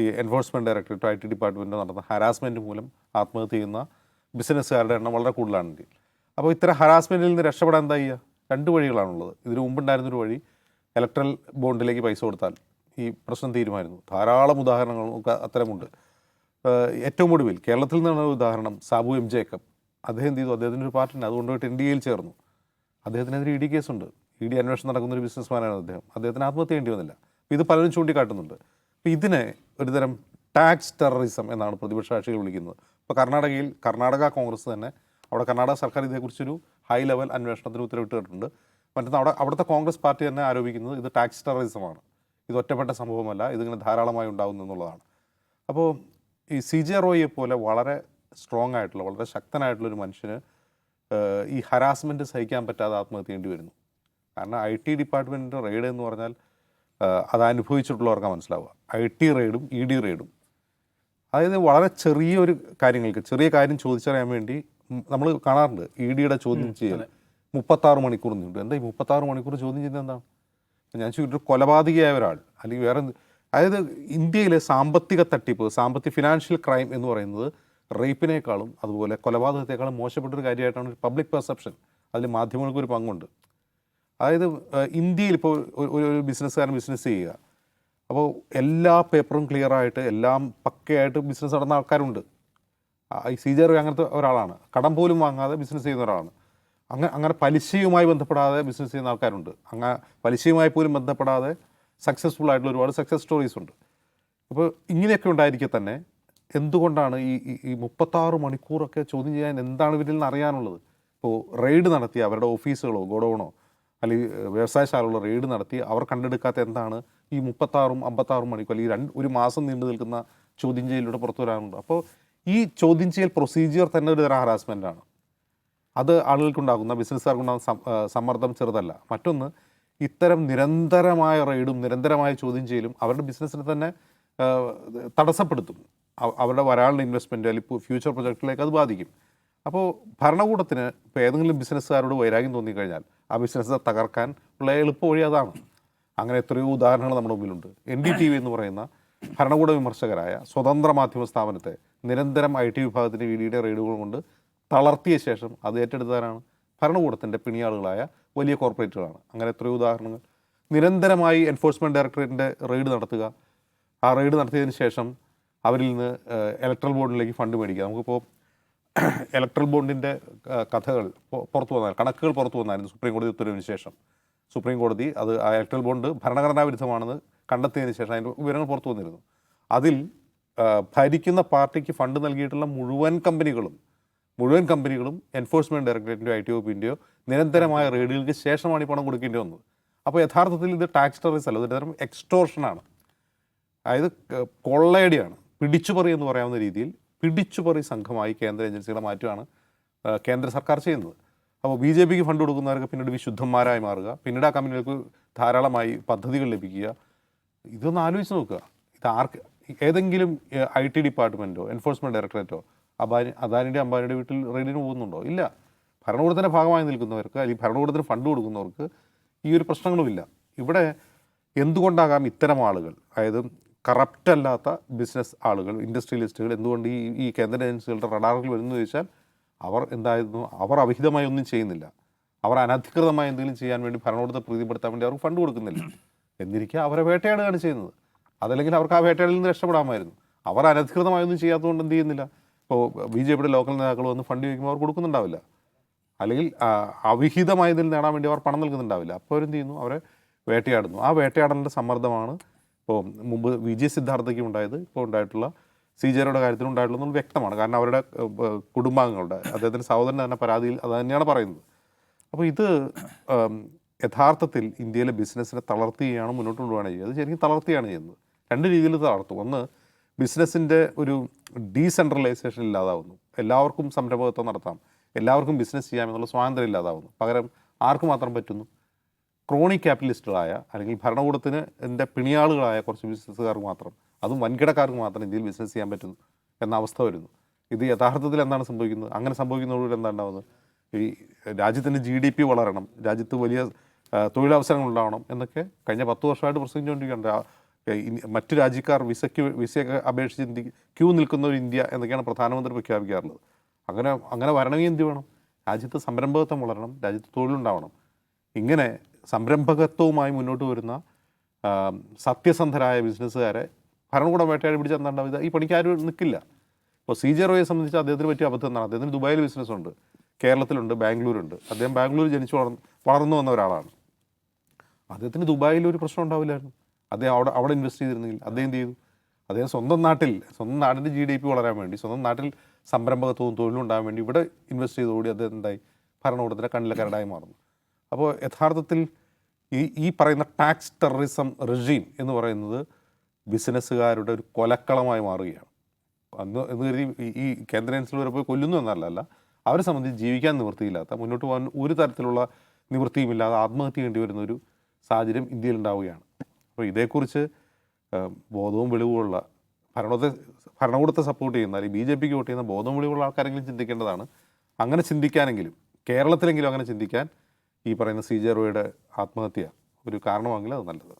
ഈ enforcement ഡയറക്ടറേറ്റോ IT ഡിപ്പാർട്ട്മെൻറ്റോ നടന്ന harassment മൂലം ആത്മഹത്യ ചെയ്യുന്ന ബിസിനസ്സുകാരുടെ എണ്ണം വളരെ കൂടുതലാണ് ഇന്ത്യയിൽ. അപ്പോൾ ഇത്തരം ഹരാസ്മെൻറ്റിൽ നിന്ന് രക്ഷപ്പെടാൻ എന്താ ചെയ്യുക? രണ്ട് വഴികളാണുള്ളത്. ഇതിനു മുമ്പുണ്ടായിരുന്നൊരു വഴി ഇലക്ട്രൽ ബോണ്ടിലേക്ക് പൈസ കൊടുത്താൽ ഈ പ്രശ്നം തീരുമായിരുന്നു. ധാരാളം ഉദാഹരണങ്ങളും ഒക്കെ അത്തരമുണ്ട്. ഏറ്റവും ഒടുവിൽ കേരളത്തിൽ നിന്നുള്ള ഉദാഹരണം സാബു M. ജേക്കബ്. അദ്ദേഹം എന്ത് ചെയ്തു? അദ്ദേഹത്തിൻ്റെ ഒരു പാർട്ടിന് അതുകൊണ്ടുപോയിട്ട് NDAയിൽ ചേർന്നു. അദ്ദേഹത്തിനെതിരെ ED കേസുണ്ട്. ED അന്വേഷണം നടക്കുന്നൊരു ബിസിനസ്മാനാണ് അദ്ദേഹം. അദ്ദേഹത്തിന് ആത്മഹത്യ ചെയ്യേണ്ടി വന്നില്ല. അപ്പോൾ ഇത് പലരും ചൂണ്ടിക്കാട്ടുന്നുണ്ട്. അപ്പോൾ ഇതിനെ ഒരുതരം ടാക്സ് ടെററിസം എന്നാണ് പ്രതിപക്ഷ കക്ഷികൾ വിളിക്കുന്നത്. ഇപ്പോൾ കർണാടക കോൺഗ്രസ് തന്നെ അവിടെ കർണാടക സർക്കാർ ഇതേക്കുറിച്ചൊരു ഹൈ ലെവൽ അന്വേഷണത്തിന് ഉത്തരവിട്ടിട്ടുണ്ട്. മറ്റൊന്ന് അവിടുത്തെ കോൺഗ്രസ് പാർട്ടി തന്നെ ആരോപിക്കുന്നത് ഇത് ടാക്സ് ടെററിസമാണ്, ഇത് ഒറ്റപ്പെട്ട സംഭവമല്ല, ഇതിങ്ങനെ ധാരാളമായി ഉണ്ടാകുന്നു എന്നുള്ളതാണ്. അപ്പോൾ ഈ CJ റോയിയെ പോലെ വളരെ സ്ട്രോങ് ആയിട്ടുള്ള വളരെ ശക്തനായിട്ടുള്ളൊരു മനുഷ്യന് ഈ ഹരാസ്മെൻറ്റ് സഹിക്കാൻ പറ്റാതെ ആത്മഹത്യ ചെയ്യേണ്ടി വരുന്നു. കാരണം IT ഡിപ്പാർട്ട്മെൻറ്റിൻ്റെ റെയ്ഡ് എന്ന് പറഞ്ഞാൽ അത് അനുഭവിച്ചിട്ടുള്ളവർക്ക് മനസ്സിലാവുക. IT റെയ്ഡും ED റെയ്ഡും, അതായത് വളരെ ചെറിയൊരു കാര്യങ്ങൾക്ക് ചെറിയ കാര്യം ചോദിച്ചറിയാൻ വേണ്ടി നമ്മൾ കാണാറുണ്ട് EDയുടെ ചോദ്യം ചെയ്യൽ 36 മണിക്കൂർ നീണ്ടു. എന്താ ഈ 36 മണിക്കൂർ ചോദ്യം ചെയ്യുന്നത് എന്താണ്? ഞാൻ ചോദിച്ചിട്ട് കൊലപാതകയായ ഒരാൾ അല്ലെങ്കിൽ വേറെ അതായത് ഇന്ത്യയിലെ സാമ്പത്തിക തട്ടിപ്പ്, ഫിനാൻഷ്യൽ ക്രൈം എന്ന് പറയുന്നത് റേപ്പിനേക്കാളും അതുപോലെ കൊലപാതകത്തെക്കാളും മോശപ്പെട്ടൊരു കാര്യമായിട്ടാണ് ഒരു പബ്ലിക് പെർസെപ്ഷൻ. അതിൽ മാധ്യമങ്ങൾക്കൊരു പങ്കുണ്ട്. അതായത് ഇന്ത്യയിൽ ഇപ്പോൾ ഒരു ബിസിനസ്സുകാരൻ ബിസിനസ് ചെയ്യുക, അപ്പോൾ എല്ലാ പേപ്പറും ക്ലിയറായിട്ട് എല്ലാം പക്കയായിട്ട് ബിസിനസ് നടന്ന ആൾക്കാരുണ്ട്. ഈ CJ റോയ് അങ്ങനത്തെ ഒരാളാണ്. കടം പോലും വാങ്ങാതെ ബിസിനസ് ചെയ്യുന്ന ഒരാളാണ്. അങ്ങനെ പലിശയുമായി ബന്ധപ്പെടാതെ ബിസിനസ് ചെയ്യുന്ന ആൾക്കാരുണ്ട്. അങ്ങനെ പലിശയുമായി പോലും ബന്ധപ്പെടാതെ സക്സസ്ഫുൾ ആയിട്ടുള്ള ഒരുപാട് സക്സസ് സ്റ്റോറീസ് ഉണ്ട്. അപ്പോൾ ഇങ്ങനെയൊക്കെ ഉണ്ടായിരിക്കെ തന്നെ എന്തുകൊണ്ടാണ് ഈ 36 മണിക്കൂറൊക്കെ ചോദ്യം ചെയ്യാൻ എന്താണ് ഇവരിൽ നിന്ന് അറിയാനുള്ളത്? ഇപ്പോൾ റെയ്ഡ് നടത്തി അവരുടെ ഓഫീസുകളോ ഗോഡൗണോ അല്ലെങ്കിൽ വ്യവസായശാലകളോ റെയ്ഡ് നടത്തി അവർ കണ്ടെടുക്കാത്ത എന്താണ് ഈ 56 മണിക്കൂർ അല്ലെങ്കിൽ ഒരു മാസം നീണ്ടു നിൽക്കുന്ന ചോദ്യം ചെയ്യലിലൂടെ പുറത്തു വരാനുണ്ട്? അപ്പോൾ ഈ ചോദ്യം ചെയ്യൽ പ്രൊസീജിയർ തന്നെ ഒരു തരം ഹറാസ്മെൻറ്റാണ്. അത് ആളുകൾക്കുണ്ടാകുന്ന ബിസിനസ്സുകാർക്കുണ്ടാകുന്ന സമ്മർദ്ദം ചെറുതല്ല. മറ്റൊന്ന്, ഇത്തരം നിരന്തരമായ റെയ്ഡും നിരന്തരമായ ചോദ്യം ചെയ്യലും അവരുടെ ബിസിനസ്സിനെ തന്നെ തടസ്സപ്പെടുത്തും. അവരുടെ വരാനുള്ള ഇൻവെസ്റ്റ്മെൻറ്റ് അല്ലെങ്കിൽ ഫ്യൂച്ചർ പ്രൊജക്റ്റിലേക്ക് അത് ബാധിക്കും. അപ്പോൾ ഭരണകൂടത്തിന് ഇപ്പോൾ ഏതെങ്കിലും ബിസിനസ്സുകാരോട് വൈരാഗ്യം തോന്നിക്കഴിഞ്ഞാൽ ആ ബിസിനസ്സിനെ തകർക്കാൻ ഉള്ള എളുപ്പ വഴി അതാണ്. അങ്ങനെ എത്രയോ ഉദാഹരണങ്ങൾ നമ്മുടെ മുമ്പിലുണ്ട്. NDTV എന്ന് പറയുന്ന ഭരണകൂട വിമർശകരായ സ്വതന്ത്ര മാധ്യമ സ്ഥാപനത്തെ നിരന്തരം IT വിഭാഗത്തിൻ്റെ EDയുടെ റെയ്ഡുകൾ കൊണ്ട് തളർത്തിയ ശേഷം അത് ഏറ്റെടുത്തവരാണ് ഭരണകൂടത്തിൻ്റെ പിണിയാളുകളായ വലിയ കോർപ്പറേറ്റുകളാണ്. അങ്ങനെ എത്രയോ ഉദാഹരണങ്ങൾ. നിരന്തരമായി എൻഫോഴ്സ്മെൻറ്റ് ഡയറക്ടറേറ്റിൻ്റെ റെയ്ഡ് നടത്തുക, ആ റെയ്ഡ് നടത്തിയതിന് ശേഷം അവരിൽ നിന്ന് ഇലക്ട്രൽ ബോണ്ടിലേക്ക് ഫണ്ട് മേടിക്കുക. നമുക്കിപ്പോൾ ഇലക്ട്രൽ ബോണ്ടിൻ്റെ കഥകൾ കണക്കുകൾ പുറത്തു വന്നായിരുന്നു സുപ്രീം കോടതി ഉത്തരവിന് ശേഷം. സുപ്രീം കോടതി അത് ആ ഇലക്ട്രൽ ബോണ്ട് ഭരണഘടനാ വിരുദ്ധമാണെന്ന് കണ്ടെത്തിയതിന് ശേഷം അതിൻ്റെ വിവരങ്ങൾ പുറത്തു വന്നിരുന്നു. അതിൽ ഭരിക്കുന്ന പാർട്ടിക്ക് ഫണ്ട് നൽകിയിട്ടുള്ള മുഴുവൻ കമ്പനികളും എൻഫോഴ്സ്മെൻറ്റ് ഡയറക്ടറേറ്റിൻ്റെയോ IT വകുപ്പിൻ്റെയോ നിരന്തരമായ റെയ്ഡുകൾക്ക് ശേഷമാണ് ഈ പണം കൊടുക്കേണ്ടി വന്നത്. അപ്പോൾ യഥാർത്ഥത്തിൽ ഇത് ടാക്സ് ടെററിസം അല്ല, ഇതൊരു എക്സ്റ്റോർഷനാണ്. അതായത് കൊള്ളയടിയാണ്. പിടിച്ചുപറി എന്ന് പറയാവുന്ന രീതിയിൽ പിടിച്ചുപറി സംഘമായി കേന്ദ്ര ഏജൻസികളെ മാറ്റുകയാണ് കേന്ദ്ര സർക്കാർ ചെയ്യുന്നത്. അപ്പോൾ BJPക്ക് ഫണ്ട് കൊടുക്കുന്നവർക്ക് പിന്നീട് വിശുദ്ധന്മാരായി മാറുക, പിന്നീട് ആ കമ്പനികൾക്ക് ധാരാളമായി പദ്ധതികൾ ലഭിക്കുക. ഇതൊന്ന് ആലോചിച്ച് നോക്കുക. ഇത് ഏതെങ്കിലും IT ഡിപ്പാർട്ട്മെൻറ്റോ എൻഫോഴ്സ്മെൻറ്റ് ഡയറക്ടറേറ്റോ അദാനിയുടെ അംബാനിയുടെ വീട്ടിൽ റെയ്ഡിന് പോകുന്നുണ്ടോ? ഇല്ല. ഭരണകൂടത്തിൻ്റെ ഭാഗമായി നിൽക്കുന്നവർക്ക് അല്ലെങ്കിൽ ഭരണകൂടത്തിന് ഫണ്ട് കൊടുക്കുന്നവർക്ക് ഈ ഒരു പ്രശ്നങ്ങളുമില്ല. ഇവിടെ എന്തുകൊണ്ടാകാം ഇത്തരം ആളുകൾ, അതായത് കറപ്റ്റ് അല്ലാത്ത ബിസിനസ് ആളുകൾ, ഇൻഡസ്ട്രിയലിസ്റ്റുകൾ എന്തുകൊണ്ട് ഈ കേന്ദ്ര ഏജൻസികളുടെ റഡാറിൽ വരുന്നു ചോദിച്ചാൽ അവർ അവിഹിതമായി ഒന്നും ചെയ്യുന്നില്ല. അവർ അനധികൃതമായി എന്തെങ്കിലും ചെയ്യാൻ വേണ്ടി ഭരണകൂടത്തെ പ്രീതിപ്പെടുത്താൻ വേണ്ടി അവർക്ക് ഫണ്ട് കൊടുക്കുന്നില്ല. എന്നിരിക്കുക അവരെ വേട്ടയാടുകയാണ് ചെയ്യുന്നത്. അതല്ലെങ്കിൽ അവർക്ക് ആ വേട്ടയാടിൽ നിന്ന് രക്ഷപ്പെടാമായിരുന്നു. അവർ അനധികൃതമായൊന്നും ചെയ്യാത്തതുകൊണ്ട് എന്ത് ചെയ്യുന്നില്ല? ഇപ്പോൾ BJPയുടെ ലോക്കൽ നേതാക്കൾ വന്ന് ഫണ്ട് ചോദിക്കുമ്പോൾ അവർ കൊടുക്കുന്നുണ്ടാവില്ല. അല്ലെങ്കിൽ അവിഹിതമായതിൽ നേടാൻ വേണ്ടി അവർ പണം നൽകുന്നുണ്ടാവില്ല. അപ്പോൾ അവരെന്ത് ചെയ്യുന്നു? അവരെ വേട്ടയാടുന്നു. ആ വേട്ടയാടലിൻ്റെ സമ്മർദ്ദമാണ് ഇപ്പോൾ മുമ്പ് VJ സിദ്ധാർത്ഥയ്ക്കും ഉണ്ടായത്, ഇപ്പോൾ ഉണ്ടായിട്ടുള്ള CJ റോയുടെ കാര്യത്തിലും ഉണ്ടായിട്ടുള്ളത് വ്യക്തമാണ്. കാരണം അവരുടെ കുടുംബാംഗങ്ങളുടെ അദ്ദേഹത്തിൻ്റെ സഹോദരൻ തന്നെ പരാതിയിൽ അത് തന്നെയാണ് പറയുന്നത്. അപ്പോൾ ഇത് യഥാർത്ഥത്തിൽ ഇന്ത്യയിലെ ബിസിനസ്സിനെ തളർത്തുകയാണ്, മുന്നോട്ട് കൊണ്ടുപോവുകയാണ് ചെയ്യുന്നത്. അത് ശരിക്കും തളർത്തുകയാണ് ചെയ്യുന്നത്. രണ്ട് രീതിയിൽ തളർത്തും. ഒന്ന്, ബിസിനസ്സിൻ്റെ ഒരു ഡീസെൻട്രലൈസേഷൻ ഇല്ലാതാവുന്നു. എല്ലാവർക്കും സംരംഭകത്വം നടത്താം, എല്ലാവർക്കും ബിസിനസ് ചെയ്യാമെന്നുള്ള സ്വാതന്ത്ര്യം ഇല്ലാതാവുന്നു. പകരം ആർക്ക് മാത്രം പറ്റുന്നു? ക്രോണിക് ക്യാപിറ്റലിസ്റ്റുകളായ അല്ലെങ്കിൽ ഭരണകൂടത്തിന് പിണിയാളുകളായ കുറച്ച് ബിസിനസ്സുകാർക്ക് മാത്രം, അതും വൻകിടക്കാർക്ക് മാത്രം ഇന്ത്യയിൽ ബിസിനസ് ചെയ്യാൻ പറ്റുന്നു എന്ന അവസ്ഥ വരുന്നു. ഇത് യഥാർത്ഥത്തിൽ എന്താണ് സംഭവിക്കുന്നത്? അങ്ങനെ സംഭവിക്കുന്നതോടുകൂടി എന്താ ഉണ്ടാവുന്നത്? ഈ രാജ്യത്തിൻ്റെ GDP വളരണം, രാജ്യത്ത് വലിയ തൊഴിലവസരങ്ങൾ ഉണ്ടാവണം എന്നൊക്കെ കഴിഞ്ഞ 10 വർഷമായിട്ട് പ്രസംഗിച്ചുകൊണ്ടിരിക്കുകയാണ് മറ്റു രാജ്യക്കാർ വിസയൊക്കെ അപേക്ഷിച്ച് ക്യൂ നിൽക്കുന്ന ഒരു ഇന്ത്യ എന്നൊക്കെയാണ് പ്രധാനമന്ത്രി പ്രഖ്യാപിക്കാറുള്ളത്. അങ്ങനെ വരണമെങ്കിൽ എന്ത് വേണം? രാജ്യത്ത് സംരംഭകത്വം വളരണം, രാജ്യത്ത് തൊഴിലുണ്ടാവണം. ഇങ്ങനെ സംരംഭകത്വവുമായി മുന്നോട്ട് വരുന്ന സത്യസന്ധരായ ബിസിനസ്സുകാരെ ഭരണകൂടം വേട്ടയാടി പിടിച്ചെന്നുണ്ടാവും. ഈ പണിക്ക് ആരും നിൽക്കില്ല. ഇപ്പോൾ CJ റോയെ സംബന്ധിച്ച് അദ്ദേഹത്തിന് പറ്റിയ അബദ്ധം എന്താണ്? അദ്ദേഹത്തിന് ദുബായിൽ ബിസിനസ്സുണ്ട്, കേരളത്തിലുണ്ട്, ബാംഗ്ലൂരുണ്ട്. അദ്ദേഹം ബാംഗ്ലൂർ ജനിച്ച് വളർന്നു വന്ന ഒരാളാണ്. അദ്ദേഹത്തിന് ദുബായിൽ ഒരു പ്രശ്നം ഉണ്ടാവില്ലായിരുന്നു. അദ്ദേഹം അവിടെ ഇൻവെസ്റ്റ് ചെയ്തിരുന്നെങ്കിൽ അദ്ദേഹം എന്ത് ചെയ്തു? അദ്ദേഹം സ്വന്തം നാടിൻ്റെ GDP വളരാൻ വേണ്ടി, സ്വന്തം നാട്ടിൽ സംരംഭകത്വവും തൊഴിലും ഉണ്ടാകാൻ വേണ്ടി ഇവിടെ ഇൻവെസ്റ്റ് ചെയ്തോടി അദ്ദേഹം എന്തായി? ഭരണകൂടത്തിൻ്റെ കണ്ണിലെ കരടായി മാറുന്നു. അപ്പോൾ യഥാർത്ഥത്തിൽ ഈ പറയുന്ന ടാക്സ് ടെററിസം റെജീം എന്ന് പറയുന്നത് ബിസിനസ്സുകാരുടെ ഒരു കൊലക്കളമായി മാറുകയാണ്. എന്ന് കരുതി ഈ കേന്ദ്ര ഏജൻസികൾ വരെ പോയി കൊല്ലുന്നു എന്നല്ല, അവരെ സംബന്ധിച്ച് ജീവിക്കാൻ നിവൃത്തിയില്ലാത്ത, മുന്നോട്ട് പോകാൻ ഒരു തരത്തിലുള്ള നിവൃത്തിയുമില്ലാതെ ആത്മഹത്യ ചെയ്യേണ്ടി വരുന്ന ഒരു സാഹചര്യം ഇന്ത്യയിൽ ഉണ്ടാവുകയാണ്. അപ്പോൾ ഇതേക്കുറിച്ച് ബോധവും വെളിവുമുള്ള ഭരണകൂടത്തെ സപ്പോർട്ട് ചെയ്യുന്ന, അല്ലെങ്കിൽ BJPക്ക് വോട്ട് ചെയ്യുന്ന ബോധവും വെളിവുള്ള ആൾക്കാരെങ്കിലും ചിന്തിക്കേണ്ടതാണ്. അങ്ങനെ ചിന്തിക്കാനെങ്കിലും, കേരളത്തിലെങ്കിലും അങ്ങനെ ചിന്തിക്കാൻ ഈ പറയുന്ന CJ റോയുടെ ആത്മഹത്യ ഒരു കാരണമാണെങ്കിൽ അത് നല്ലത്.